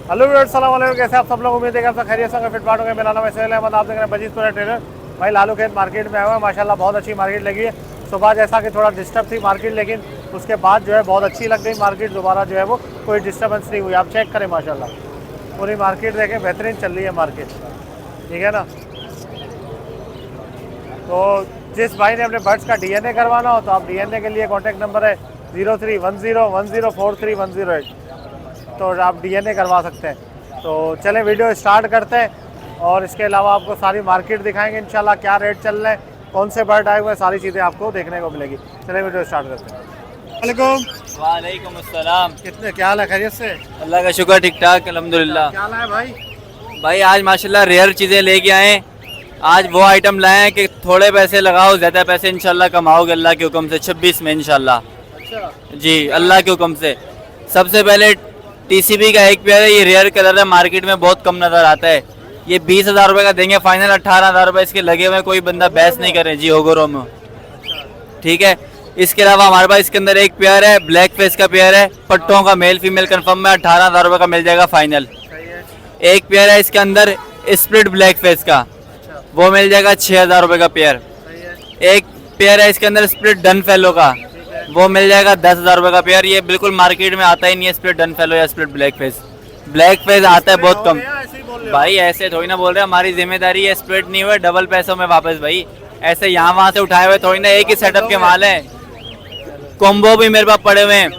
Hello viewers, अस्सलाम वालेकुम। कैसे आप सब लोग? उम्मीद है कि आप सब खैरियत से फिट फाट होंगे। मेरा नाम है अहमद, आप देख रहे हैं बजीज़पुरा ट्रेलर। भाई लालू खेत मार्केट में आया हुआ है, माशाल्लाह बहुत अच्छी मार्केट लगी है। सुबह जैसा कि थोड़ा डिस्टर्ब थी मार्केट, लेकिन उसके बाद जो है बहुत अच्छी लग गई मार्केट। दोबारा जो है वो कोई डिस्टर्बेंस नहीं हुई। आप चेक करें, माशाल्लाह पूरी मार्केट देखें, बेहतरीन चल रही है मार्केट, ठीक है ना। तो जिस भाई ने अपने बर्ड्स का DNA करवाना हो तो आप DNA के लिए कॉन्टैक्ट नंबर है 0310104310, तो आप DNA करवा सकते हैं। तो चलें वीडियो स्टार्ट करते हैं, और इसके अलावा आपको सारी मार्केट दिखाएंगे इंशाल्लाह, क्या रेट चल रहे हैं, कौन से बर्ड आए हुए हैं, सारी चीज़ें आपको देखने को मिलेगी। चलें वीडियो स्टार्ट करते हैं। वालेकुम। वालेकुम अस्सलाम। कितने, क्या हाल है? खैरियत से? अल्लाह का शुक्र, ठीक ठाक अल्हम्दुलिल्लाह। क्या हाल है भाई? भाई आज माशाल्लाह रेयर चीज़ें लेके आए। आज वो आइटम लाए हैं कि थोड़े पैसे लगाओ, ज़्यादा पैसे इंशाल्लाह कमाओगे अल्लाह के हुक्म से। 26 में इंशाल्लाह। अच्छा जी, अल्लाह के हुक्म से। सबसे पहले TCB का एक पेयर है, ये रेयर कलर है, मार्केट में बहुत कम नज़र आता है। ये 20,000 रुपये का देंगे फाइनल। 18,000 रुपये इसके लगे हुए, कोई बंदा बहस नहीं करे जी, होगोरो में, ठीक है। इसके अलावा हमारे पास इसके अंदर एक पेयर है, ब्लैक फेस का पेयर है, पट्टों का, मेल फीमेल कंफर्म में 18,000 रुपये का मिल जाएगा फाइनल। सही है। एक पेयर है इसके अंदर स्प्लिट ब्लैक फेस का, अच्छा वो मिल जाएगा 6,000 रुपये का पेयर। सही है। एक पेयर है इसके अंदर स्प्लिट डन फेलो का, वो मिल जाएगा 10,000 रुपये का पेयर। ये बिल्कुल मार्केट में आता ही नहीं है स्प्लिट डन फेलो या split black face. Black face आता है बहुत कम। ऐसे ही बोल रहे हो? भाई ऐसे थोड़ी ना बोल रहे, हमारी जिम्मेदारी है, स्प्लिट नहीं हुए डबल पैसों में वापस भाई। ऐसे यहाँ वहाँ से उठाए हुए थोड़ी ना, एक ही सेटअप के माल है। कॉम्बो भी मेरे पास पड़े हुए हैं,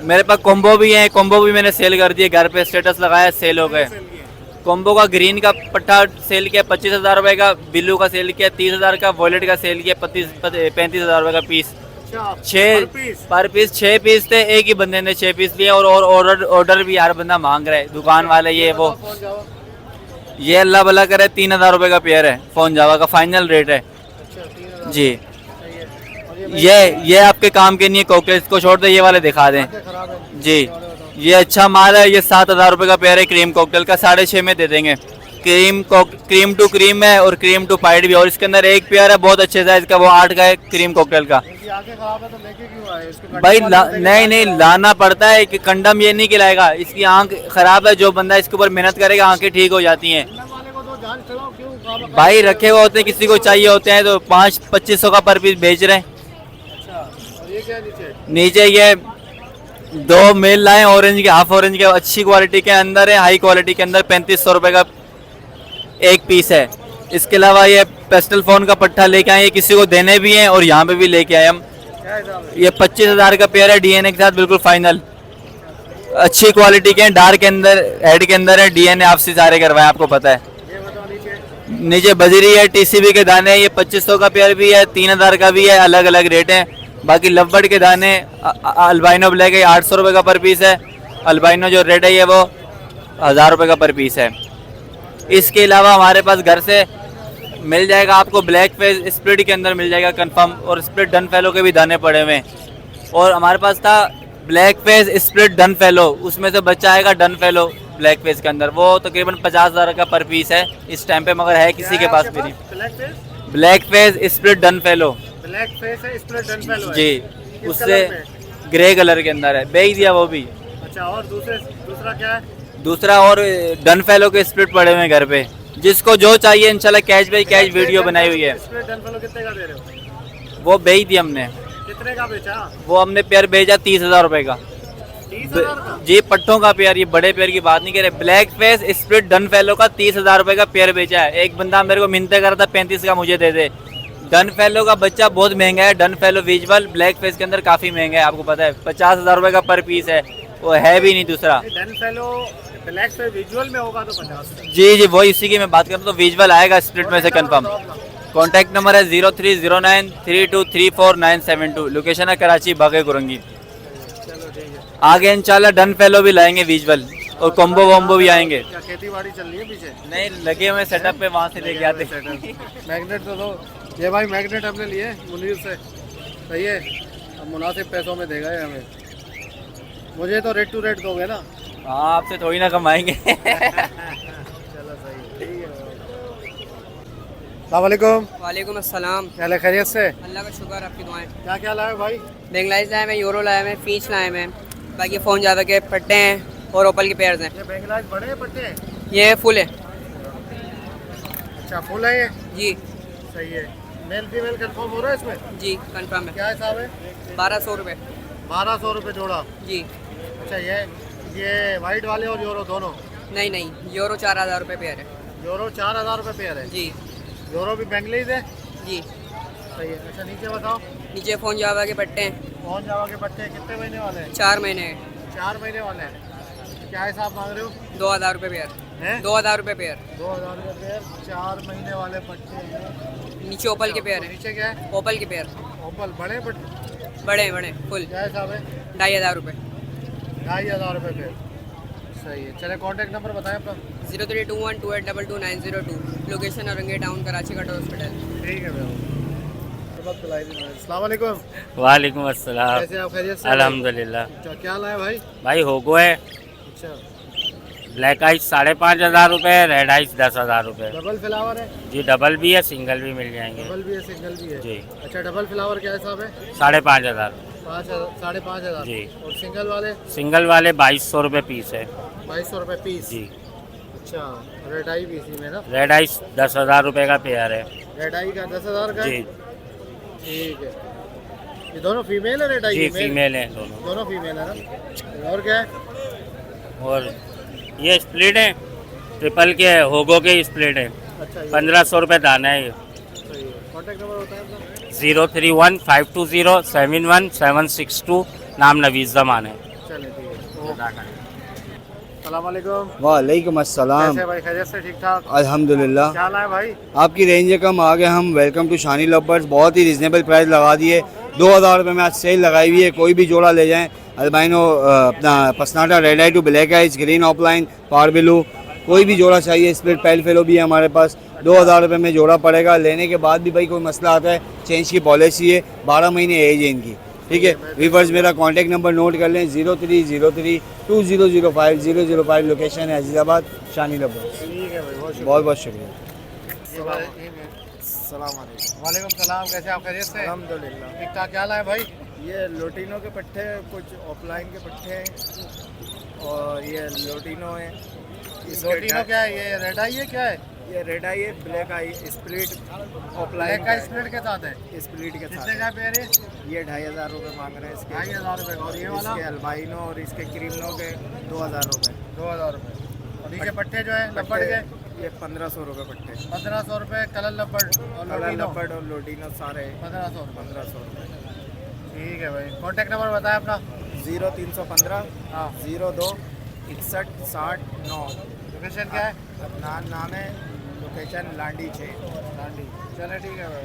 मेरे पास कॉम्बो भी हैं, कॉम्बो भी मैंने सेल कर दिए, घर पे स्टेटस लगाया, सेल हो गए। कॉम्बो का ग्रीन का पट्टा सेल किया 25,000 रुपये का, ब्लू का सेल किया 30,000 का, वॉलेट का सेल किया 35,000 रुपये का पीस। अच्छा, 6 पर पीस 6 पीस थे, एक ही बंदे ने 6 पीस लिए। और ऑर्डर भी हर बंदा मांग रहा है, दुकान वाले ये वो। ये अल्लाह भला करे 3,000 रुपये का पेयर है, फोन जावा का फाइनल रेट है जी। ये आपके काम के नहीं है, कॉकटेल्स को छोड़ दे, ये वाले दिखा दें जी। ये अच्छा माल है, ये 7,000 रुपये का पेयर है क्रीम कॉकटेल का, 6.5 में दे देंगे। क्रीम टू क्रीम है और क्रीम टू पाइड भी, और इसके अंदर एक पेयर है बहुत अच्छे साइज का, वो 8 का है क्रीम कॉकटेल का। भाई नहीं लाना पड़ता है कि कंडम ये नहीं खिलाएगा, इसकी आंख खराब है, जो बंदा इसके ऊपर मेहनत करेगा आंखें ठीक हो जाती हैं। भाई रखे हुए होते हैं, किसी को चाहिए होते हैं तो 2500 का पर पीस बेच रहे हैं। नीचे ये 2 मेल लाए ऑरेंज के, हाफ ऑरेंज के, अच्छी क्वालिटी के अंदर है, हाई क्वालिटी के अंदर 3500 रुपये का एक पीस है। इसके अलावा ये पेस्टल फोन का पट्टा लेके आए, ये किसी को देने भी हैं और यहाँ पे भी लेके आए हम। ये 25,000 का पेयर है, DNA के साथ बिल्कुल फाइनल, अच्छी क्वालिटी के हैं, डार्क के अंदर, हेड के अंदर है, DNA आपसे सारे करवाए, आपको पता है। नीचे बजरी है, TCB के दाने, ये 2500 का पेयर भी है, 3,000 का भी है, अलग अलग रेट हैं। बाकी लवबर्ड के दाने, अल्बाइनो ब्लैक है, 800 रुपये का पर पीस है। अल्बाइनो जो रेड है ये वो 1,000 रुपये का पर पीस है। इसके अलावा हमारे पास घर से मिल जाएगा आपको ब्लैक फेस स्प्लिट के अंदर मिल जाएगा कंफर्म, और स्प्लिट डन फेलो के भी दाने पड़े हुए हैं। और हमारे पास था black face split done fellow, उसमें से बच्चा आएगा डन फेलो ब्लैक फेस के अंदर, वो तकरीबन 50,000 का पर पीस है इस टाइम पे, मगर है किसी के पास भी नहीं। Black face split done fellow, black face है, स्प्लिट डन फेलो है जी, उससे ग्रे कलर के अंदर है, बेच दिया वो भी। अच्छा, और दूसरा क्या है? दूसरा और डन फेलो के स्प्लिट पड़े हुए हैं घर पे, जिसको जो चाहिए इंशाल्लाह कैश बाई कैश वीडियो बनाई हुई है। स्प्लिट डन फेलो कितने का दे रहे हो? वो बेच दिया हमने। कितने का बेचा? वो हमने पेयर भेजा 30,000 रुपये का। 30,000 का? जी, पट्टों का पेयर, ये बड़े पेयर की बात नहीं कर रहे। Black face split done fellow का 30,000 रुपये का पेयर बेचा है। एक बंदा मेरे को मिन्नतें कर रहा था 35 का मुझे दे दे। डन फेलो का बच्चा बहुत महंगा है, done fellow visual black face के अंदर काफ़ी महंगा है, आपको पता है, 50,000 रुपये का पर पीस है, वो है भी नहीं दूसरा। Done fellow black face visual में होगा तो 50। जी, वो इसी की मैं बात कर रहा हूँ, तो विजुअल आएगा स्प्लिट में से कंफर्म। कॉन्टैक्ट नंबर है 03093234 लोकेशन है कराची बागे कुरंगी। आगे इंशाल्लाह डन फेलो भी लाएंगे विजुअल, और कॉम्बो वॉम्बो भी आएंगे। क्या खेती बाड़ी चल रही है पीछे? नहीं, लगे हुए सेटअप पे, वहाँ से लेके आते। मैग्नेट तो दो, ये भाई मैग्नेट हमने लिए मुनीर से, सही है, अब मुनासिब पैसों में देगा ये हमें। मुझे तो रेट टू रेट दोगे ना? हाँ, आपसे थोड़ी ना कमाएंगे। चलो सही, ठीक है। अस्सलामुअलैकुम। वालेकुम अस्सलाम। क्या हाल, खैरियत से? अल्लाह का शुक्र, आपकी दुआएं। क्या क्या लाए भाई? बेंगलाइज लाए हैं, यूरो लाए हैं, फीच लाए हैं, बाकी फ़ोन ज़्यादा के पट्टे हैं, और ओपल के पेयर्स हैं। ये बेंगलाइज बड़े हैं पट्टे हैं? ये फुल है अच्छा फुल है ये, जी। सही है। मेल फीमेल कंफर्म हो रहा है इसमें? जी कंफर्म है। क्या हिसाब है? 1200 रुपये 1200 रुपये जोड़ा। जी। अच्छा ये वाइट वाले और यूरो दोनों? नहीं नहीं, यूरो 4000 रुपये पेयर है। यूरो 4000 रुपये पेयर है? जी यूरो भी बेंगलीज है? जी। सही है। अच्छा नीचे बताओ। नीचे फ़ोन जावा के पट्टे हैं, कौन जावा के पट्टे कितने महीने वाले हैं? 4 महीने के। 4 महीने वाले हैं। क्या हिसाब मांग रहे हो? 2000 रुपये पेयर। हैं? 2000 रुपये पेयर। 2000 रुपये पेयर, 4 महीने वाले पट्टे हैं। नीचे ओपल के पेयर है। नीचे क्या है? ओपल के पेयर ओपल बड़े पट्टे? बड़े बड़े फुल। क्या हिसाब है? 2500 रुपये। 2500 रुपये पेयर। सही है। चले कॉन्टैक्ट नंबर बताएं अपना। 03212822 location औरंगे town Karachi cutter hospital. ठीक है भैया। अस्सलाम वालेकुम। वालेकुम अस्सलाम। कैसे आप खैरियत से? अल्हम्दुलिल्लाह। अच्छा क्या लाए भाई? भाई होगो है, अच्छा ब्लैक आइस 5500 रुपये, रेड आइस 10,000 रुपये। डबल फ्लावर है? जी डबल भी है, सिंगल भी मिल जाएंगे। डबल भी है सिंगल भी है? जी। अच्छा डबल फ्लावर क्या हिसाब है? 5500। 5,500 जी। और सिंगल वाले? सिंगल वाले 2200 रुपये पीस है। 2200 रुपये पीस? जी। अच्छा रेड आई भी इसी में ना? रेड आइस 10,000 रुपये का पेयर है। रेड आई का 10,000 का? जी ठीक है। ये दोनों फीमेल है? रेड आई जी फीमेल है दोनों। दोनों फीमेल है ना? और क्या है? और ये स्प्लिट है, ट्रिपल के होगो के स्प्लिट है, अच्छा 1500 रुपये दाना है ये। सही है। कॉन्टैक्ट नंबर बताएं अपना। 031520716762। नाम नवीज़ जमान है। चले ठीक है। सलाम वालेकुम। वालेकुम अस्सलाम। कैसे भाई खैरियत से? ठीक ठाक। अल्हम्दुलिल्लाह। क्या लाए भाई? आपकी रेंज कम आ गए हम। Welcome to Shani lovers. बहुत ही रिजनेबल प्राइस लगा दिए। 2000 रुपये में आज सेल लगाई हुई है। कोई भी जोड़ा ले जाएं। अल्बाइनो अपना पसनाटा, red I to black eyes, green offline, par blue, कोई भी जोड़ा चाहिए। स्प्लिट पैल फेलो भी है हमारे पास। 2000 रुपये में जोड़ा पड़ेगा। लेने के बाद भी भाई कोई मसला आता है, चेंज की पॉलिसी है। 12 महीने एज है इनकी। ठीक है व्यूअर्स, मेरा कॉन्टैक्ट नंबर नोट कर लें। 03032005 लोकेशन है अजीज़ाबाद, शानी लवर्स। ठीक है भाई बहुत बहुत बहुत शुक्रिया। वालेकुम सलाम। कैसे आप खैरियत से? अल्हम्दुलिल्लाह। ठीक ठाक। क्या लाए भाई? ये लोटिनो के पट्टे हैं, कुछ ऑफलाइन के पट्टे हैं और ये लोटिनो है। लोटिनो क्या है? ये रेड आई है क्या है? ये रेड आई है, ब्लैक आई स्प्लिट ऑफलाइन ब्लैक का स्प्लिट के साथ है? स्प्लिट के कितने साथ का पेयर है? ये 2500 रुपये मांग रहे हैं इसके। 2500 रुपये। और ये वाला? इसके अल्बाइनो और इसके क्रीमनो के 2000 रुपये। 2000 रुपये। और नीचे पट्टे जो है लब्बड़ के? ये 1500 रुपये पट्टे। 1500 रुपये कलर लब्बड़ और लोटिनो? लपड़ और लोटिनो सारे 1500 रुपये। 1500 रुपये। ठीक है भाई। कॉन्टैक्ट नंबर बताएं अपना। 0315 हाँ। 02 61 60 9। लोकेशन क्या है? अपना नाम है, लोकेशन लांडी 6। चले ठीक है भाई।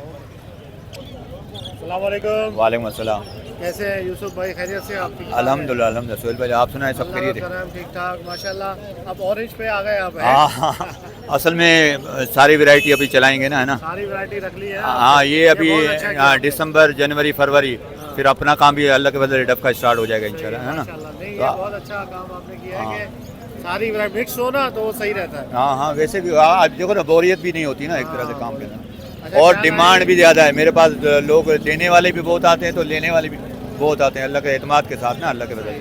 सलाम वालेकुम। वालेकुम अस्सलाम। कैसे हैं यूसुफ भाई? खैरियत से? आप ठीक ठाक हैं? अल्हम्दुलिल्लाह अल्हम्दुलिल्लाह। सोहेल भाई आप सुनाए सब अल्लाह खैरियत का है? करम, ठीक ठाक माशाल्लाह। अब ऑरेंज पे आ गए आप? हैं? हाँ असल में सारी वैरायटी अभी चलाएंगे ना, है ना? सारी वैरायटी रख ली है? हाँ ये अभी बहुत अच्छा किया आपने। दिसंबर जनवरी फरवरी फिर अपना काम भी अल्लाह के बदले डब का स्टार्ट हो जाएगा इंशाल्लाह, है ना? माशाल्लाह। नहीं तो ये बहुत अच्छा काम आपने किया है कि सारी वैरायटी मिक्स हो ना तो वो सही रहता है। हाँ हाँ वैसे भी आज देखो ना, बोरियत भी नहीं होती ना एक तरह से काम करना। अच्छा, और क्या डिमांड लाए? भी ज़्यादा है मेरे पास। लोग देने वाले भी बहुत आते हैं तो लेने वाले भी बहुत आते हैं अल्लाह के एतमाद के साथ ना, अल्लाह के बदले।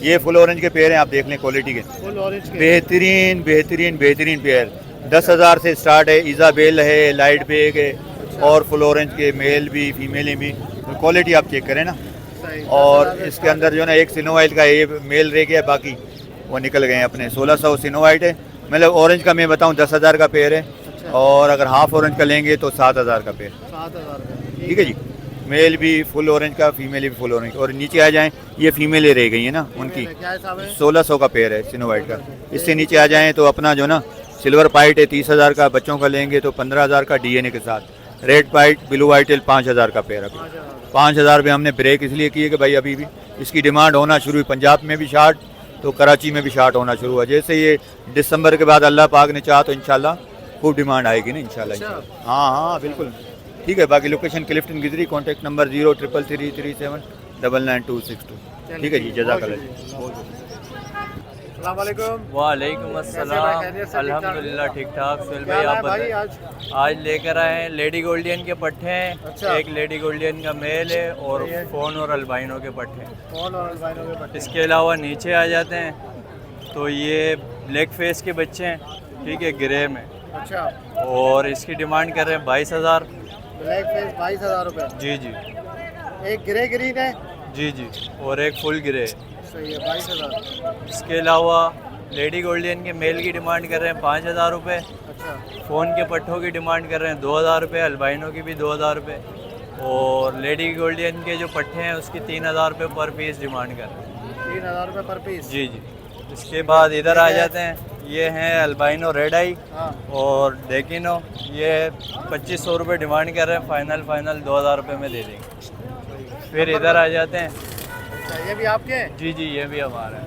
ये फुल ऑरेंज के पेड़ हैं, आप देख लें क्वालिटी के। फुल ऑरेंज के? बेहतरीन बेहतरीन बेहतरीन पेयर 10,000 से स्टार्ट है। इजाबेल है, लाइट बेग है और फुल ऑरेंज के मेल भी फीमेल भी। क्वालिटी आप चेक करें ना। सही। और 10,000 इसके अंदर जो है ना एक सिनोवाइट का ये मेल रह गया, बाकी वो निकल गए हैं अपने। 1600 सिनोवाइट है। मतलब ऑरेंज का मैं बताऊं 10,000 का पेयर है। और अगर हाफ ऑरेंज का लेंगे तो 7,000 का पेयर। 7,000 रुपये। ठीक है जी। मेल भी फुल ऑरेंज का, फीमेल भी फुल ऑरेंज। और नीचे आ जाएं, ये फीमेलें रह गई हैं ना उनकी। क्या हिसाब है? 1600 का पेयर है सिनोवाइट का। इससे नीचे आ जाएं तो अपना जो ना सिल्वर पाइट है 30,000 का, बच्चों का लेंगे तो 15,000 का डीएनए के साथ। रेड पाइट ब्लू वाइटल 5,000 का पेयर है। 5,000 रुपये हमने ब्रेक इसलिए किए कि भाई अभी भी इसकी डिमांड होना शुरू हुई। पंजाब में भी शार्ट तो कराची में भी शार्ट होना शुरू हुआ। जैसे ये दिसंबर के बाद अल्लाह पाक ने चाहा तो इंशाल्लाह खूब डिमांड आएगी ना इंशाल्लाह। हाँ हाँ बिल्कुल ठीक है। बाकी location Clifton Gizri, contact number 033337999262। ठीक है जी, जज़ाकल्लाह जी। अस्सलाम वालेकुम। वालेकुम कैसे भाई? खैरियत से? अल्हम्दुलिल्लाह ठीक ठाक। सोहेल क्या भाई लाए आप भाई बताएं। आज? आज लेकर आए हैं लेडी गोल्डियन के पट्टे हैं। अच्छा। एक लेडी गोल्डियन का मेल है और ये? फोन और अल्बाइनो के पट्टे हैं। कौन और अल्बाइनो के पट्टे? इसके अलावा नीचे आ जाते हैं तो ये ब्लैक फेस के बच्चे हैं, ठीक है, ग्रे में, अच्छा, और इसकी डिमांड कर रहे हैं 22,000। ब्लैक फेस 22,000 रुपये। जी जी एक ग्रे ग्रीन है, जी जी, और एक फुल ग्रे। सही है, 22,000। इसके अलावा लेडी गोल्डन के मेल की डिमांड कर रहे हैं 5,000 रुपये। अच्छा, फ़ोन के पट्ठों की डिमांड कर रहे हैं 2,000 रुपये, अल्बाइनो की भी 2,000 रुपये, और लेडी गोल्डन के जो पट्टे हैं उसकी 3,000 रुपये पर पीस डिमांड कर रहे हैं। 3,000 रुपये पर पीस। जी जी। इसके बाद इधर आ जाते हैं, ये हैं अल्बाइनो रेड आई हाँ, और डेकिनो, ये 2,500 रुपये डिमांड कर रहे हैं, फाइनल 2,000 रुपये में दे देंगे। फिर इधर आ जाते हैं, अच्छा, ये भी आपके हैं? जी जी, ये भी हमारा है।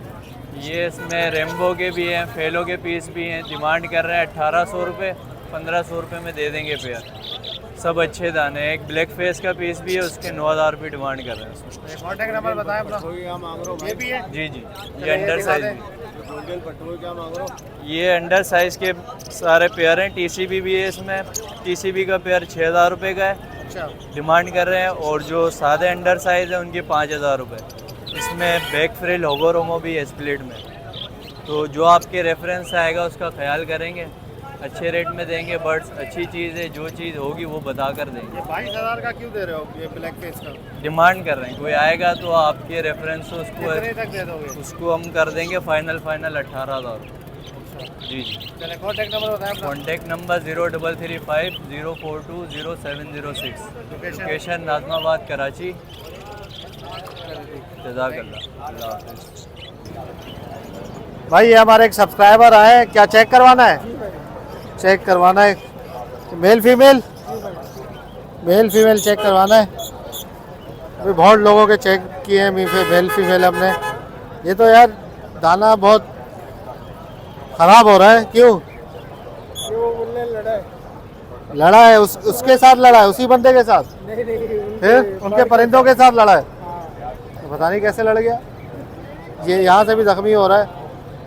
ये इसमें रेम्बो के भी हैं, फेलो के पीस भी हैं, डिमांड कर रहे हैं 1,800 रुपये, 1,500 रुपये में दे देंगे पेयर। सब अच्छे दाने हैं। एक ब्लैक फेस का पीस भी है, उसके 9,000 रुपये डिमांड कर रहे हैं। कॉन्टैक्ट नंबर बताएं अपना। ये भी है? जी जी, ये अंडर साइज ये अंडर साइज़ के सारे पेयर हैं। टीसीबी भी है इसमें, टीसीबी का पेयर 6,000 रुपये का है, अच्छा, डिमांड कर रहे हैं, और जो सादे अंडर साइज़ है उनके 5,000 रुपये। इसमें बैक फ्रिल होगो रोमो भी है स्प्लिट में, तो जो आपके रेफरेंस आएगा उसका ख्याल करेंगे, अच्छे रेट में देंगे। बर्ड्स अच्छी चीज़ है, जो चीज़ होगी वो बता कर देंगे। ये 22,000 का क्यों दे रहे हो ये ब्लैक फेस का? डिमांड कर रहे हैं, कोई आएगा तो आपके रेफरेंस से कितने तक दे दोगे? उसको हम कर देंगे फाइनल 18,000। जी जी। चले कॉन्टैक्ट नंबर बताएं अपना। Contact number 0335 042 0706। Location Najmabad Karachi. जज़ाकल्लाह, अल्लाह हाफ़िज़। भाई ये हमारे एक सब्सक्राइबर आए, क्या चेक करवाना है? चेक करवाना है, male female? Male female check करवाना है। अभी बहुत लोगों के चेक किए हैं मेल फीमेल हमने। ये तो यार दाना बहुत ख़राब हो रहा है, क्यों? लड़ा है उसके साथ लड़ा है, उसी बंदे के साथ? फिर उनके परिंदों के साथ लड़ा है, तो पता नहीं कैसे लड़ गया। ये यहाँ से भी जख्मी हो रहा है,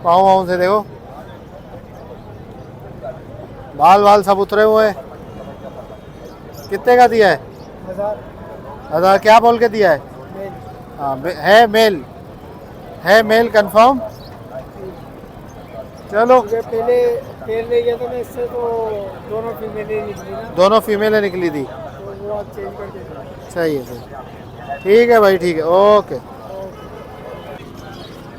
पाँव वाँव से देखो, बाल सब उतरे हुए हैं। कितने का दिया है? 1,000। क्या बोल के दिया है? हाँ, है मेल कंफर्म। चलो, पहले ले गया था मैं इससे, तो दोनों फीमेलें निकली ना, दोनों फीमेलें निकली थी। तो वो आप चेंज कर देना। सही है, ठीक है भाई, ठीक है, ओके।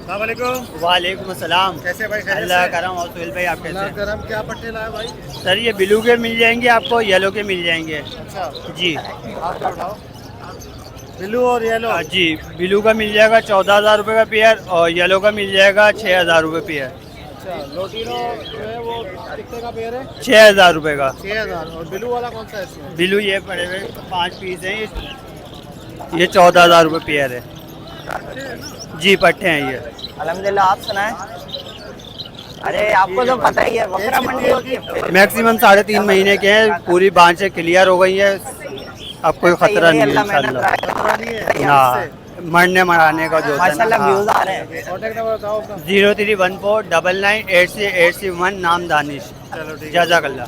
वालेकुम अस्सलाम। कैसे भाई? अल्लाह करम। और सुहेल भाई आप कैसे हैं? करम। क्या पट्टे लाए भाई? सर ये ब्लू के मिल जाएंगे आपको, येलो के मिल जाएंगे। अच्छा, जी हाथ में उठाओ। ब्लू और येलो? जी, ब्लू का मिल जाएगा 14,000 रुपये का पेयर, और येलो का मिल जाएगा 6,000 रुपये पेयर। अच्छा, लोटिनो जो है वो कितने का पेयर है? 6,000 रुपये का। 6,000। और ब्लू वाला कौन सा है इसमें? ब्लू ये पड़े हुए 5 पीस हैं, ये 14,000 रुपये पेयर है। जी, पट्टे हैं ये। अल्हम्दुलिल्लाह, आप सुनाएं। अरे आपको तो पता ही है, बकरा मंडी होती है। मैक्सिमम 3.5 महीने के हैं, पूरी बांझ से क्लियर हो गई है, अब कोई खतरा नहीं है इंशाल्लाह। हाँ, मरने मराने का जो माशाल्लाह व्यूज आ रहे हैं। कॉन्टैक्ट नंबर बताओ अपना। 0314 998881 नाम दानिश। चलो ठीक है, जज़ाकल्लाह।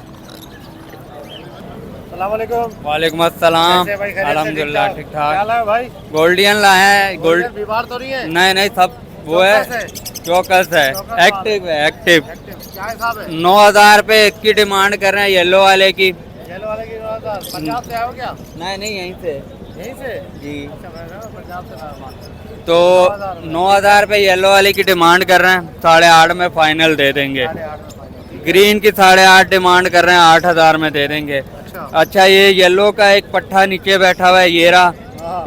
अस्सलाम वालेकुम। वालेकुम अस्सलाम। कैसे भाई? खैरियत से? अल्हम्दुलिल्लाह, ठीक ठाक। क्या लाए भाई? गोल्डियन लाए हैं। गोल्ड बीमार तो नहीं है? नहीं, सब वो है, चौकस है, एक्टिव है, एक्टिव। क्या हिसाब है? 9,000 रुपये इसकी डिमांड कर रहे हैं, येलो वाले की। येलो वाले की 9,000। पंजाब से आए हो क्या? नहीं, यहीं से। यहीं से? जी। अच्छा, मैं कहा पंजाब से लाया माल। तो 9,000 रुपये येलो वाले की डिमांड कर रहे हैं, 8,500 में फाइनल दे देंगे। 8,500 ग्रीन की 8,500 डिमांड कर रहे हैं, 8,000 में दे देंगे। अच्छा, ये येलो का एक पट्ठा नीचे बैठा हुआ है, ये रहा,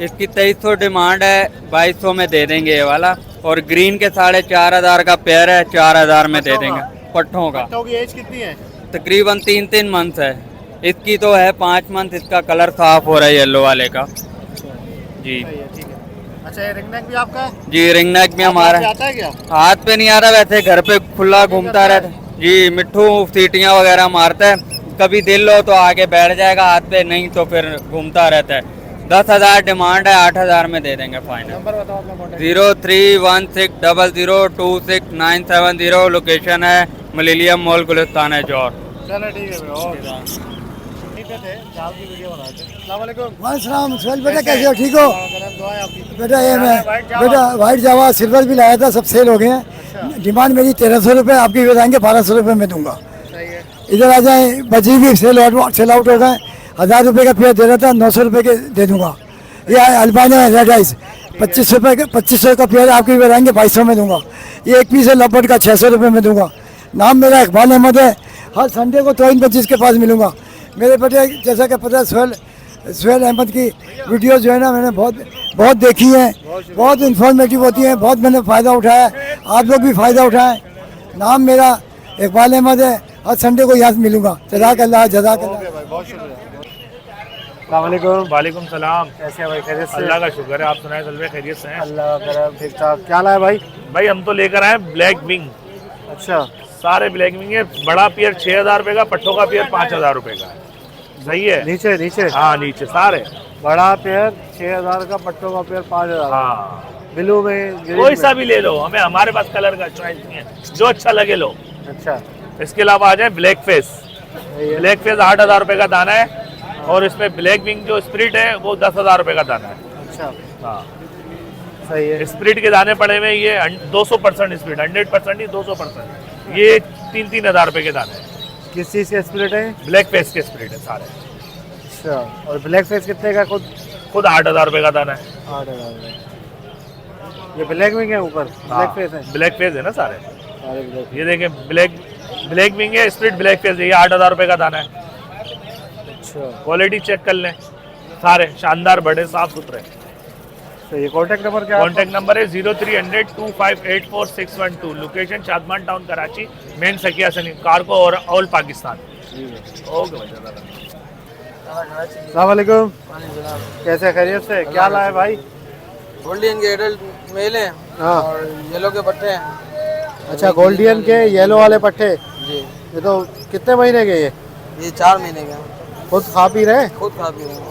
इसकी 2,300 डिमांड है, 2,200 में दे देंगे ये वाला। और ग्रीन के 4,500 का पेयर है, 4,000 में दे देंगे पट्ठों का। पट्टों की एज कितनी है? तकरीबन 3 मंथ है, इसकी तो है 5 मंथ। इसका कलर साफ हो रहा है येलो वाले का। जी सही है, ठीक है। अच्छा, ये रिंग नेक भी आपका है? जी, रिंग नेक भी हमारा है। आता है क्या? हाथ पे नहीं आ रहा, वैसे घर पे खुला घूमता रहता है। जी, मिट्ठू सीटियाँ वगैरह मारता है, कभी दिल हो तो आगे बैठ जाएगा हाथ पे, नहीं तो फिर घूमता रहता है। 10,000 डिमांड है, 8,000 में दे देंगे फाइनल। नंबर बताओ अपना कॉन्टैक्ट। 0316002970। लोकेशन है मिलेनियम मॉल, गुलिस्तान है, जौहर। चलो ठीक है भाई, ओके। ठीक है, चाल की वीडियो बना थे। अस्सलाम वालेकुम। वालेकुम सलाम। बेटा कैसे हो? ठीक हो? दुआ है आपकी। बेटा ये मैं व्हाइट जावा। बेटा वाइट जावा सिल्वर भी लाया था, सब सेल हो गए हैं। डिमांड मेरी 1300 रुपये, आपके बताएंगे 1200 रुपये में दूंगा। सही है। इधर आ जाए, बजी भी सेल आउट हो गए। 1000 रुपये का पेयर दे रहा था, 900 रुपये के दे दूंगा। ये अल्बानिया है रेड आइस, 2500 का पेयर आपके भी बताएंगे 2200 में दूंगा। ये एक पीस है लपट का, 600 रुपये में दूंगा। नाम मेरा इकबाल अहमद है। हर संडे को तोइन 25 के पास मिलूंगा। मेरे बेटे जैसा कि पता है सुहेल अहमद की वीडियो जो है ना, मैंने बहुत देखी हैं, बहुत इन्फॉर्मेटिव होती हैं, बहुत मैंने फ़ायदा उठाया। आप लोग भी फ़ायदा उठाएं। नाम मेरा इकबाल अहमद है। हर संडे को यहाँ मिलूंगा। जज़ाकल्लाह जज़ाकल्लाह। बहुत शुक्रिया। अस्सलाम वालेकुम सलाम। कैसे हैं भाई? खैरियत से? अल्लाह का शुक्र है, आप सुनाए सलवे खैरियत से हैं? अल्लाह का करम, ठीक ठाक। क्या लाए भाई? भाई हम तो लेकर आए ब्लैक विंग, अच्छा, सारे ब्लैक विंग है। बड़ा पेयर 6000 रुपये का, पट्टों का पेयर 5000 रुपये का है। सही है। नीचे हाँ नीचे सारे। बड़ा पेयर 6000 का, पट्टों का पेयर 5000। हाँ ब्लू में, ग्रीन कोई में। सा भी ले लो, हमारे पास कलर का चॉइस नहीं है, जो अच्छा लगे लो। अच्छा, इसके अलावा आ जाए ब्लैक फेस। ब्लैक फेस 8000 रुपये का दाना है, और इसमें ब्लैक विंग जो स्प्रिट है वो 10,000 रुपये का दाना है। अच्छा, हाँ सही है। स्प्रिट के दाने पड़े हुए, ये 200% स्प्रिट, 100% नहीं 200%। ये 3-3 हज़ार रुपये के दाने हैं। किस चीज़ के स्प्लिट है? ब्लैक फेस के स्प्रिट है सारे। अच्छा, और ब्लैक फेस कितने का? खुद 8,000 रुपये का दाना है। 8000। ये ब्लैक विंग है ऊपर, ब्लैक फेस है। ब्लैक फेस है ना सारे। सारे ब्लैक। ये देखें ब्लैक विंग है, स्प्रिट ब्लैक फेस है, ये 8,000 रुपये का दाना है। अच्छा, क्वालिटी चेक कर लें, सारे शानदार, बड़े, साफ सुथरे। तो ये कॉन्टैक्ट नंबर क्या है? कॉन्टैक्ट नंबर है 0300-2584-612। Location Shadman town Karachi, main Sakia Saleem cargo और ऑल पाकिस्तान। ओके भाई, अस्सलाम वालेकुम। कैसे खैरियत से? क्या लाए भाई? गोल्डियन के एडल्ट मेल हैं हाँ। और येलो के पट्टे हैं। अच्छा, गोल्डियन के येलो वाले पट्टे। जी। ये तो कितने महीने के? ये 4 महीने के हैं। खुद खा पी रहे? खुद खा पी रहे हैं।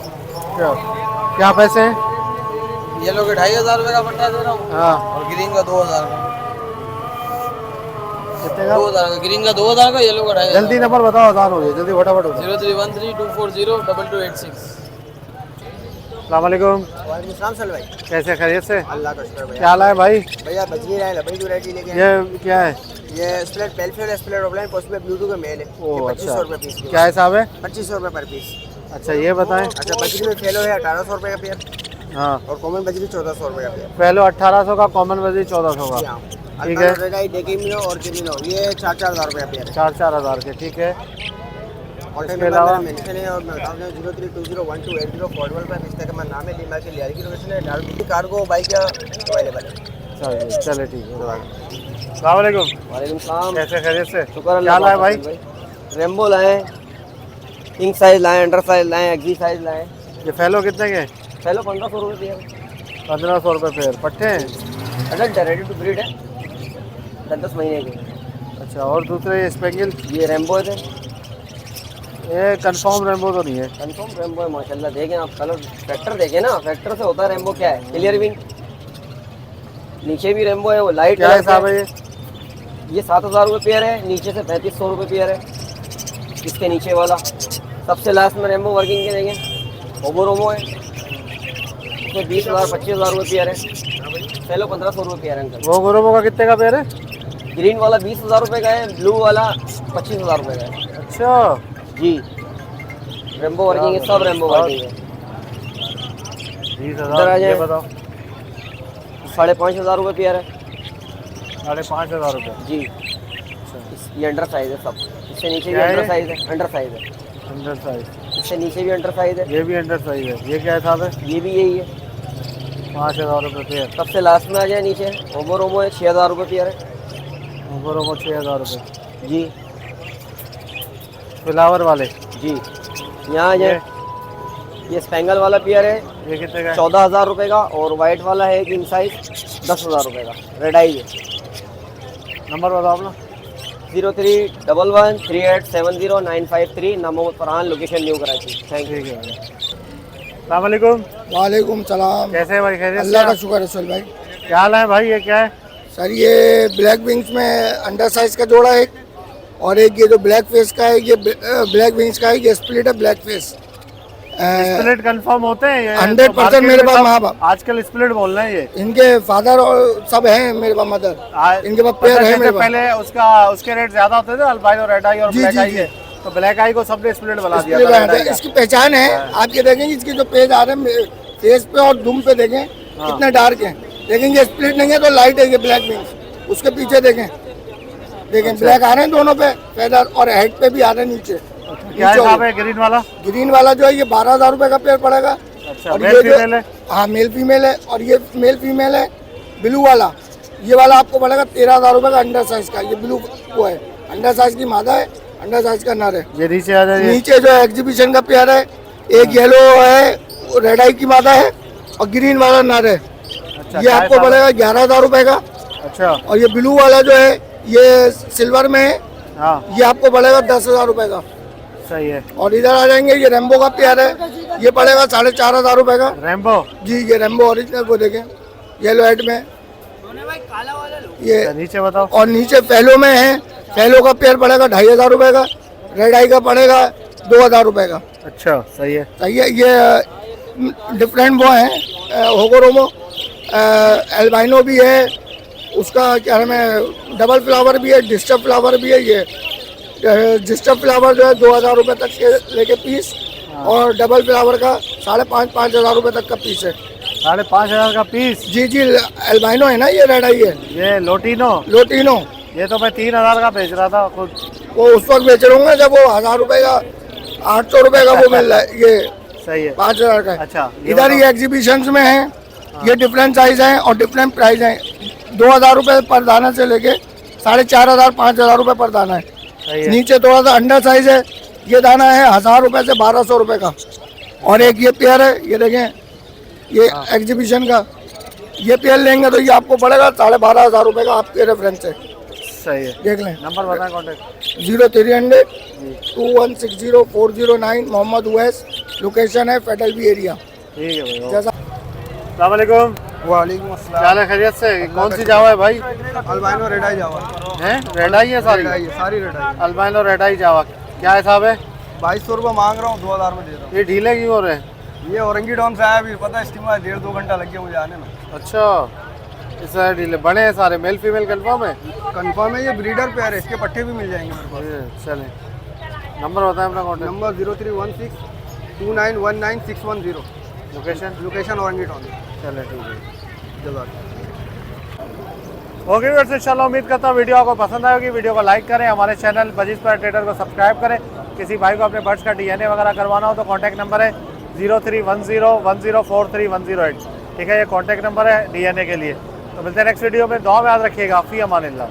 क्या पैसे हैं? येलो के 2500 रुपये का पट्टा दे रहा हूँ। हाँ। और ग्रीन का 2000 का। कितने का? 2000 का, ग्रीन का 2000 का, येलो का 2500। जल्दी नंबर बताओ, आसान हो जाए, जल्दी फटाफट हो जाए। 0313-240-2286। अस्सलाम वालेकुम। वालेकुम सलाम सर भाई। कैसे खैरियत से? अल्लाह का शुक्र भाई। क्या लाए भाई? भैया बजरी लाए, लबड़ी वैरायटी लेके आए। ये क्या है? ये स्प्लिट पेलफेल स्प्लिट ऑफलाइन पॉसिबल ब्लूटूथ का मेल है। ओह, 2500 रुपये पीस। क्या हिसाब है? 2500 रुपये पर पीस। अच्छा, ये बताएं। अच्छा, बजरी में फेलो है 1800 रुपये का पेयर, हाँ, और कॉमन बजरी 1400 रुपये का पेयर। पहले 1800 का, कॉमन वजी 1400 का। ठीक है। डेकिमिनो और किमिनो ये 4-4 हज़ार रुपये का पेयर है। 4-4 हज़ार के। ठीक है। कॉन्टैक्ट इसके अलावा? नंबर मेंशन है, और मैं बता दूँ 03201280 फॉरवर्ड पर इस तरह का नाम है, लिमा के लियारी की लोकेशन है, डायरेक्ट कार्गो बाइक अवेलेबल है। चलिए ठीक है। अस्सलाम वालेकुम। वालेकुम सलाम। कैसे खैरियत से? शुक्र क्या लाए भाई? रेम्बो लाए, किंग साइज लाए, अंडर साइज लाए, एक्जी साइज लाए। ये फैलो कितने के? फैलो 1500 रुपये पेयर। 1500 रुपये पेयर। पट्टे हैं? अडल्ट है, रेडी टू ब्रीड है, 10 महीने के। अच्छा, और दूसरे ये स्पेंगल? ये रेम्बो है। ये कंफर्म रेम्बो तो नहीं है? कंफर्म रेम्बो है माशाल्लाह। देखें आप कलर, फैक्टर देखें ना, फैक्टर से होता है रेम्बो। क्या है? क्लियर विंग, नीचे भी रेम्बो है, वो लाइट। क्या हिसाब है ये 7000 रुपये पेयर है, नीचे से 3500 रुपये पेयर है। इसके नीचे वाला सबसे लास्ट में रेम्बो वर्किंग के देखें, ओबोरोमो है, इसमें 20,000 25,000 रुपये पेयर है। पहले 1500 रुपये पेयर है अंकल। वो गोरोमो का कितने का पेयर है? ग्रीन वाला 20,000 रुपये का है, ब्लू वाला 25,000 रुपये का है। अच्छा जी, रेम्बो वर्किंग है, सब रेम्बो वर्किंग है। 20,000 ये बताओ। 5,500 रुपये पेयर है। 5,500 रुपये जी। ये अंडर साइज है सब। इससे नीचे भी अंडर साइज है, अंडर साइज है। Under size. इससे नीचे भी अंडर साइज है। ये भी अंडर साइज है। ये क्या हिसाब है? ये भी यही है, 5,000 रुपये पेयर। सबसे लास्ट में आ जाए नीचे ओमो है, 6,000 रुपये पेयर है। गोरोमो 6,000 रुपये। जी। फ्लावर वाले? जी। यहाँ आ जाए, ये स्पेंगल वाला पेयर है, ये कितने का? 14,000 रुपये का। और वाइट वाला है किंग साइज, 10,000 रुपये का। रेड आई है। नंबर बताओ अपना। 0311387095 नाम Mohammad Farhan, location new Karachi. Thank you. अस्सलाम वालेकुम। वालेकुम सलाम। कैसे है भाई? खैरियत से? अल्लाह का शुक्र है सर भाई। क्या लाए भाई? ये क्या है? सर ये ब्लैक विंग्स में अंडर साइज का जोड़ा है, और एक ये जो ब्लैक फेस का है, ये ब्लैक विंग्स का है, ये स्प्लिट है ब्लैक फेस। स्प्लिट कंफर्म होते हैं ये? 100% मेरे पास माँ बाप, आजकल स्प्लिट बोल रहे हैं ये। इनके फादर और सब हैं मेरे पास, मदर, इनके पास पेयर है मेरे पास। पहले उसके रेट ज्यादा होते थे अल्बाइनो, रेड आई और ब्लैक आई के, तो ब्लैक आई को सबने स्प्लिट बना दिया था। इसकी पहचान है, आप ये देखेंगे इसके जो पेज आ रहे हैं फेस पे और दुम पे देखें कितने डार्क हैं, देखेंगे स्प्लिट नहीं है तो लाइट है ये ब्लैक विंग्स। उसके पीछे देखें ब्लैक आ रहे हैं दोनों पे फेदर, और हेड पे भी आ रहे हैं नीचे। क्या हिसाब है ग्रीन वाला? ग्रीन वाला जो है ये 12,000 रुपए का पेयर पड़ेगा। अच्छा, और मेल ये फीमेल है? हाँ मेल फीमेल है, और ये मेल फीमेल है। ब्लू वाला, ये वाला आपको पड़ेगा 13,000 रुपए का, अंडर साइज का। ये ब्लू वो है, अंडर साइज की मादा है, अंडर साइज का नर है। ये नीचे आ जाए, नीचे जो है एग्जीबिशन का पेयर है, एक येलो है रेड आई की मादा है और ग्रीन वाला नर है। अच्छा, ये आपको पड़ेगा 11,000 रुपए का। अच्छा, और ये ब्लू वाला जो है ये सिल्वर में है, हाँ ये आपको पड़ेगा 10,000 रुपए का। सही है। और इधर आ जाएंगे, ये रेम्बो का पेयर है, ये पड़ेगा 4,500 रुपए का। रेम्बो जी, ये रेम्बो ओरिजिनल को देखें, येलो हेड में ये। नीचे बताओ। और नीचे फेलो में है, फेलो का पेयर पड़ेगा 2,500 रुपए का, रेड आई का पड़ेगा 2,000 रुपए का। अच्छा, सही है। सही है। ये डिफरेंट वो है, होगोरोमो एल्बाइनो भी है, उसका क्या नाम है, डबल फ्लावर भी है, डिस्टर्ब फ्लावर भी है। ये डिस्टर्ब फ्लावर जो है 2,000 रुपए तक के लेके पीस, और डबल फ्लावर का 5,500 रुपए तक का पीस है। 5,500 का पीस? जी जी, एल्बाइनो है ना, ये रेड आई है। ये लोटिनो? लोटिनो, ये तो मैं 3,000 का बेच रहा था खुद। वो उस वक्त बेच रहा हूँ जब वो 1,000 रुपए का, 800 रुपए का वो मिल रहा है। ये सही है, 5,000 का। अच्छा, इधर ये एग्जीबिशन में है, ये डिफरेंट साइज है और डिफरेंट प्राइस है। 2,000 रुपए पर दाना से लेके 4,500 5,000 रुपए पर दाना है। नीचे थोड़ा सा अंडर साइज है, ये दाना है 1,000 रुपए से 1,200 रुपए का। और एक ये पेयर है, ये देखें, ये एग्जीबिशन का, ये पेयर लेंगे तो ये आपको पड़ेगा 12,500 रुपए का, आपके रेफरेंस से। सही है, देख लें। नंबर बताएं कॉन्टेक्ट। 0300 2160 409, मोहम्मद उवैस, लोकेशन है फेडरल बी एरिया। ठीक है भाई। जैसा अस्सलाम वालेकुम। वालेकुम अस्सलाम। क्या है, खैरियत से? कौन सी जावा है भाई? अल्बाइनो रेड आई जावा है, रेड आई है सारी? सारी रेड आई। अल्बाइनो रेड आई जावा, क्या हिसाब है? 2200 रुपये मांग रहा हूँ, 2,000 में दे रहा हूँ। ये ढीले क्यों हो रहे हैं? ये औरंगीडॉन से आया, अभी पता है स्टीमर 1.5-2 घंटा लग गया मुझे आने में। अच्छा, इस सारे ढीले बड़े हैं सारे, मेल फीमेल कंफर्म है? कंफर्म है, ये ब्रीडर पेयर है, इसके पट्टे भी मिल जाएंगे मेरे पास। चलें, नंबर बताएं अपना कॉन्टेक्ट। नंबर 0316 2919 610। लोकेशन औरंगीडॉन। चलें, ठीक है। जज़ाक। ओके व्यूअर्स, इंशाल्लाह उम्मीद करता हूँ वीडियो आपको पसंद आएगी। वीडियो को लाइक करें, हमारे चैनल बजीज पर ट्रेडर को सब्सक्राइब करें। किसी भाई को अपने बर्ड्स का DNA वगैरह करवाना हो तो कॉन्टैक्ट नंबर है 031010431108। ठीक है, ये कॉन्टैक्ट नंबर है DNA के लिए। तो मिलते हैं नेक्स्ट वीडियो में। दुआ में याद रखिएगा। फी अमानिल्लाह।